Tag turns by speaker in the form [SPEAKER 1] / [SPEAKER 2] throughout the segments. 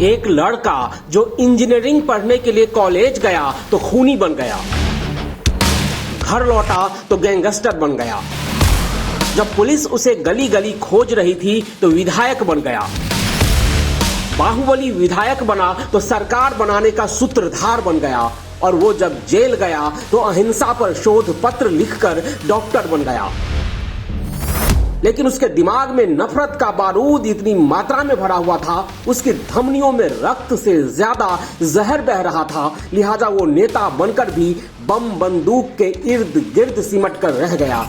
[SPEAKER 1] एक लड़का जो इंजीनियरिंग पढ़ने के लिए कॉलेज गया तो खूनी बन गया, घर लौटा तो गैंगस्टर बन गया, जब पुलिस उसे गली गली खोज रही थी तो विधायक बन गया, बाहुबली विधायक बना तो सरकार बनाने का सूत्रधार बन गया, और वो जब जेल गया तो अहिंसा पर शोध पत्र लिखकर डॉक्टर बन गया। लेकिन उसके दिमाग में नफरत का बारूद इतनी मात्रा में भरा हुआ था, उसकी धमनियों में रक्त से ज्यादा जहर बह रहा था, लिहाजा वो नेता बनकर भी बम बंदूक के इर्द गिर्द सिमट कर रह गया।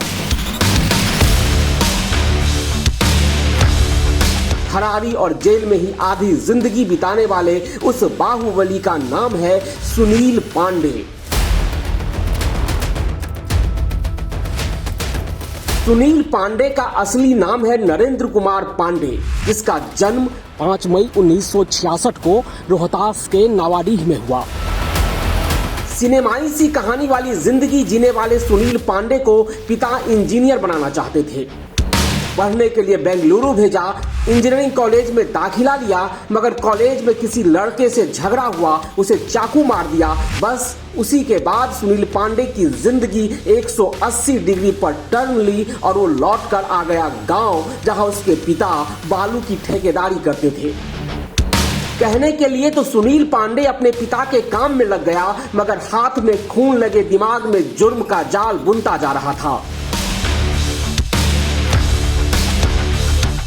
[SPEAKER 1] फरारी और जेल में ही आधी जिंदगी बिताने वाले उस बाहुबली का नाम है सुनील पांडे। सुनील पांडे का असली नाम है नरेंद्र कुमार पांडे, जिसका जन्म 5 मई 1966 को रोहतास के नावाडीह में हुआ। सिनेमाई सी कहानी वाली जिंदगी जीने वाले सुनील पांडे को पिता इंजीनियर बनाना चाहते थे। पढ़ने के लिए बेंगलुरु भेजा, इंजीनियरिंग कॉलेज में दाखिला लिया, मगर कॉलेज में किसी लड़के से झगड़ा हुआ, उसे चाकू मार दिया। बस उसी के बाद सुनील पांडे की जिंदगी 180 डिग्री पर टर्न ली और वो लौटकर आ गया गांव, जहां उसके पिता बालू की ठेकेदारी करते थे। कहने के लिए तो सुनील पांडे अपने पिता के काम में लग गया, मगर हाथ में खून लगे दिमाग में जुर्म का जाल बुनता जा रहा था।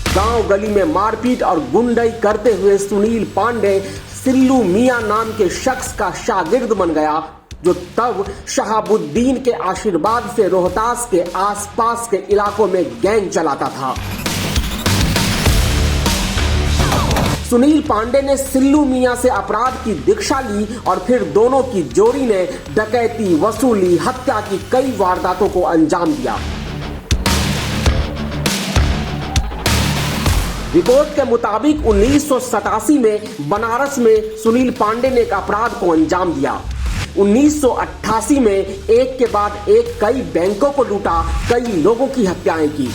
[SPEAKER 1] गांव गली में मारपीट और गुंडई करते हुए सुनील पांडे सिल्लू मियां नाम के शख्स का शागिर्द बन गया, जो तब शहाबुद्दीन के आशीर्वाद से रोहतास के आसपास के इलाकों में गैंग चलाता था। सुनील पांडे ने सिल्लू मियां से अपराध की दीक्षा ली और फिर दोनों की जोड़ी ने डकैती, वसूली, हत्या की कई वारदातों को अंजाम दिया। रिपोर्ट के मुताबिक 1987 में बनारस में सुनील पांडे ने एक अपराध को अंजाम दिया। 1988 में एक के बाद एक कई बैंकों को लूटा, कई लोगों की हत्याएं की।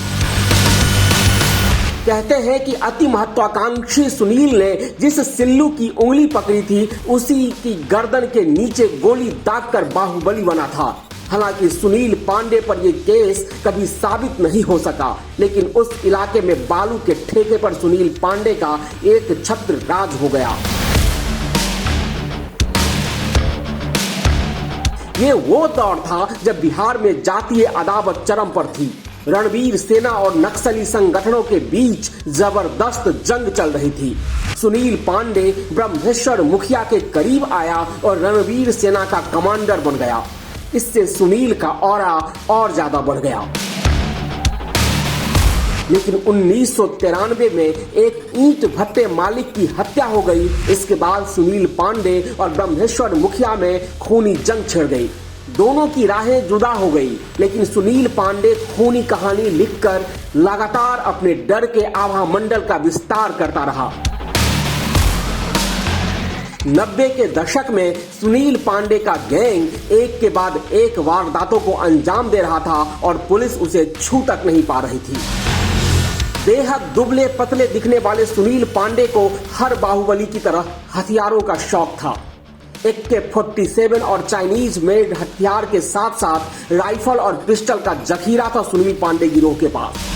[SPEAKER 1] कहते हैं कि अति महत्वाकांक्षी सुनील ने जिस सिल्लू की उंगली पकड़ी थी, उसी की गर्दन के नीचे गोली दागकर बाहुबली बना था। हालांकि सुनील पांडे पर यह केस कभी साबित नहीं हो सका, लेकिन उस इलाके में बालू के ठेके पर सुनील पांडे का एक छत्र राज हो गया। ये वो दौर था जब बिहार में जातीय अदावत चरम पर थी। रणवीर सेना और नक्सली संगठनों के बीच जबरदस्त जंग चल रही थी। सुनील पांडे ब्रह्मेश्वर मुखिया के करीब आया और रणवीर सेना का कमांडर बन गया। इससे सुनील का ऑरा और ज्यादा बढ़ गया। लेकिन 1993 में एक ईंट भट्टे मालिक की हत्या हो गई। इसके बाद सुनील पांडे और ब्रह्मेश्वर मुखिया में खूनी जंग छिड़ गई। दोनों की राहें जुदा हो गई, लेकिन सुनील पांडे खूनी कहानी लिखकर लगातार अपने डर के आभा मंडल का विस्तार करता रहा। 90 के दशक में सुनील पांडे का गैंग एक के बाद एक वारदातों को अंजाम दे रहा था और पुलिस उसे छू तक नहीं पा रही थी। बेहद दुबले पतले दिखने वाले सुनील पांडे को हर बाहुबली की तरह हथियारों का शौक था। AK-47 और चाइनीज मेड हथियार के साथ साथ राइफल और पिस्टल का जखीरा था सुनील पांडे गिरोह के पास।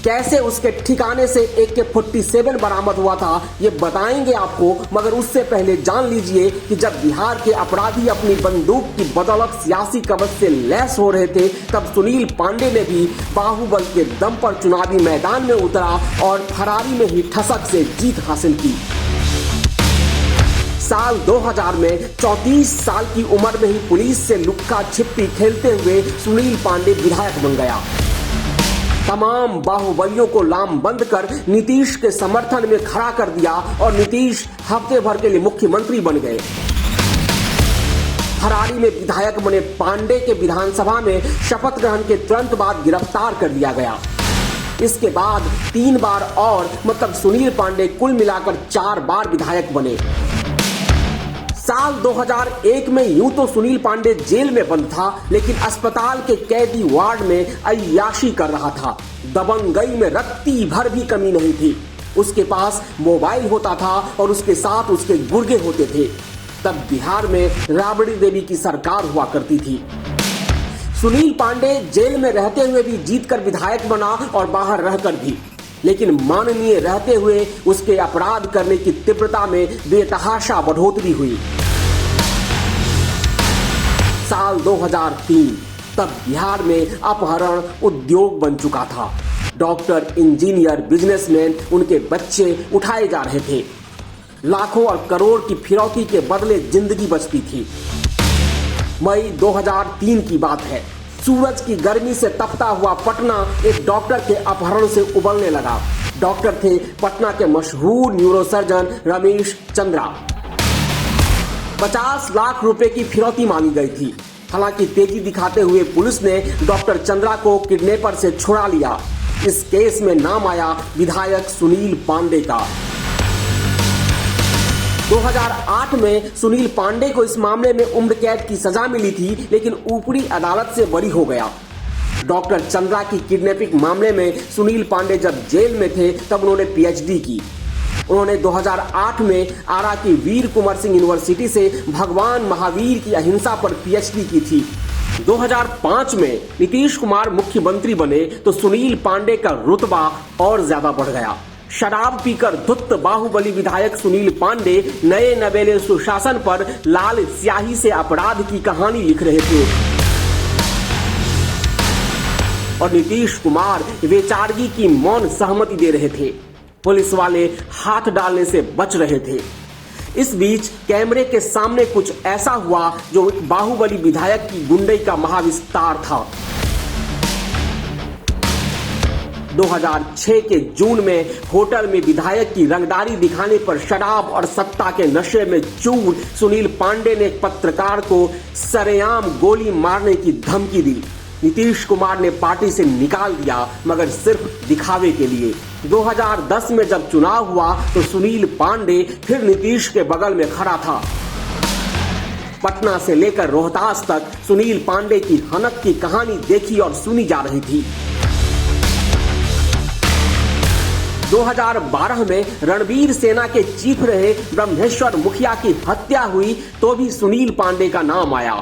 [SPEAKER 1] कैसे उसके ठिकाने से AK-47 बरामद हुआ था ये बताएंगे आपको, मगर उससे पहले जान लीजिए कि जब बिहार के अपराधी अपनी बंदूक की बदौलत सियासी कवच से लैस हो रहे थे, तब सुनील पांडे ने भी बाहुबल के दम पर चुनावी मैदान में उतरा और फरारी में ही ठसक से जीत हासिल की। साल 2000 में 34 साल की उम्र में ही पुलिस से लुक्का छिपी खेलते हुए सुनील पांडे विधायक बन गया। तमाम बाहुबलियों को लामबंद कर नीतीश के समर्थन में खड़ा कर दिया और नीतीश हफ्ते भर के लिए मुख्यमंत्री बन गए। फरारी में विधायक बने पांडे के विधानसभा में शपथ ग्रहण के तुरंत बाद गिरफ्तार कर लिया गया। इसके बाद 3 बार और मतलब सुनील पांडे कुल मिलाकर 4 बार विधायक बने। साल 2001 में यूं तो सुनील पांडे जेल में बंद था, लेकिन अस्पताल के कैदी वार्ड में अय्याशी कर रहा था। दबंगई में रत्ती भर भी कमी नहीं थी। उसके पास मोबाइल होता था और उसके साथ उसके गुर्गे होते थे। तब बिहार में राबड़ी देवी की सरकार हुआ करती थी। सुनील पांडे जेल में रहते हुए भी जीतकर विधायक बना और बाहर रहकर भी, लेकिन माननीय रहते हुए उसके अपराध करने की तीव्रता में बेतहाशा बढ़ोतरी हुई। साल 2003 तब बिहार में अपहरण उद्योग बन चुका था। डॉक्टर, इंजीनियर, बिजनेसमैन, उनके बच्चे उठाए जा रहे थे। लाखों और करोड़ की फिरौती के बदले जिंदगी बचती थी। मई 2003 की बात है। सूरज की गर्मी से तपता हुआ पटना एक डॉक्टर के अपहरण से उबलने लगा। डॉक्टर थे पटना के मशहूर न्यूरोसर्जन रमेश चंद्रा। 50 लाख रुपए की फिरौती मांगी गई थी। हालांकि तेजी दिखाते हुए पुलिस ने डॉक्टर चंद्रा को किडनैपर से छुड़ा लिया। इस केस में नाम आया विधायक सुनील पांडे का। 2008 में सुनील पांडे को इस मामले में उम्र कैद की सजा मिली थी, लेकिन ऊपरी अदालत से बरी हो गया। डॉक्टर चंद्रा की किडनैपिंग मामले में सुनील पांडे जब जेल में थे तब उन्होंने पीएचडी की। उन्होंने 2008 में आरा की वीर कुंवर सिंह यूनिवर्सिटी से भगवान महावीर की अहिंसा पर पीएचडी की थी। 2005 में नीतीश कुमार मुख्यमंत्री बने तो सुनील पांडे का रुतबा और ज्यादा बढ़ गया। शराब पीकर धुत्त बाहुबली विधायक सुनील पांडे नए नवेले सुशासन पर लाल स्याही से अपराध की कहानी लिख रहे थे और नीतीश कुमार बेचारगी की मौन सहमति दे रहे थे। पुलिस वाले हाथ डालने से बच रहे थे। इस बीच कैमरे के सामने कुछ ऐसा हुआ जो बाहुबली विधायक की गुंडई का महाविस्तार था। 2006 के जून में होटल में विधायक की रंगदारी दिखाने पर शराब और सत्ता के नशे में चूर सुनील पांडे ने एक पत्रकार को सरेआम गोली मारने की धमकी दी। नीतीश कुमार ने पार्टी से निकाल दिया, मगर सिर्फ दिखावे के लिए। 2010 में जब चुनाव हुआ तो सुनील पांडे फिर नीतीश के बगल में खड़ा था। पटना से लेकर रोहतास तक सुनील पांडे की हनक की कहानी देखी और सुनी जा रही थी। 2012 में रणवीर सेना के चीफ रहे ब्रह्मेश्वर मुखिया की हत्या हुई तो भी सुनील पांडे का नाम आया।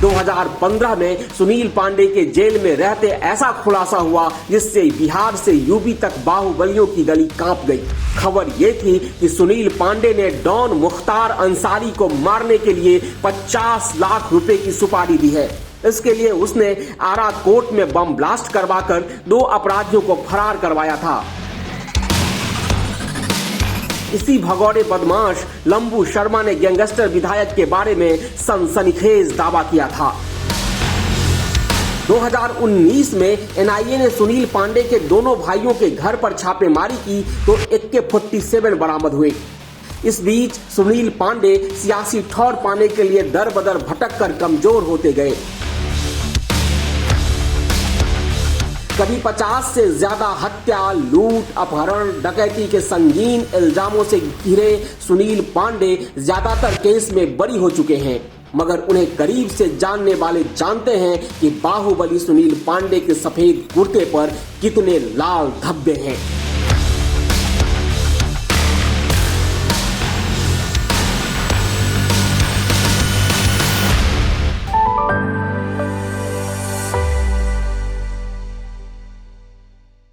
[SPEAKER 1] 2015 में सुनील पांडे के जेल में रहते ऐसा खुलासा हुआ जिससे बिहार से यूपी तक बाहुबलियों की गली कांप गई। खबर ये थी कि सुनील पांडे ने डॉन मुख्तार अंसारी को मारने के लिए 50 लाख रुपए की सुपारी दी है। इसके लिए उसने आरा कोर्ट में बम ब्लास्ट करवाकर 2 अपराधियों को फरार करवाया था। इसी भगौड़े बदमाश लंबू शर्मा ने गैंगस्टर विधायक के बारे में सनसनीखेज दावा किया था। 2019 में एनआईए ने सुनील पांडे के दोनों भाइयों के घर पर छापेमारी की तो AK-47 बरामद हुए। इस बीच सुनील पांडे सियासी ठौर पाने के लिए दर बदर भटक कर कमजोर होते गए। कभी 50 से ज्यादा हत्या, लूट, अपहरण, डकैती के संगीन इल्जामों से घिरे सुनील पांडे ज्यादातर केस में बरी हो चुके हैं, मगर उन्हें करीब से जानने वाले जानते हैं कि बाहुबली सुनील पांडे के सफेद कुर्ते पर कितने लाल धब्बे हैं।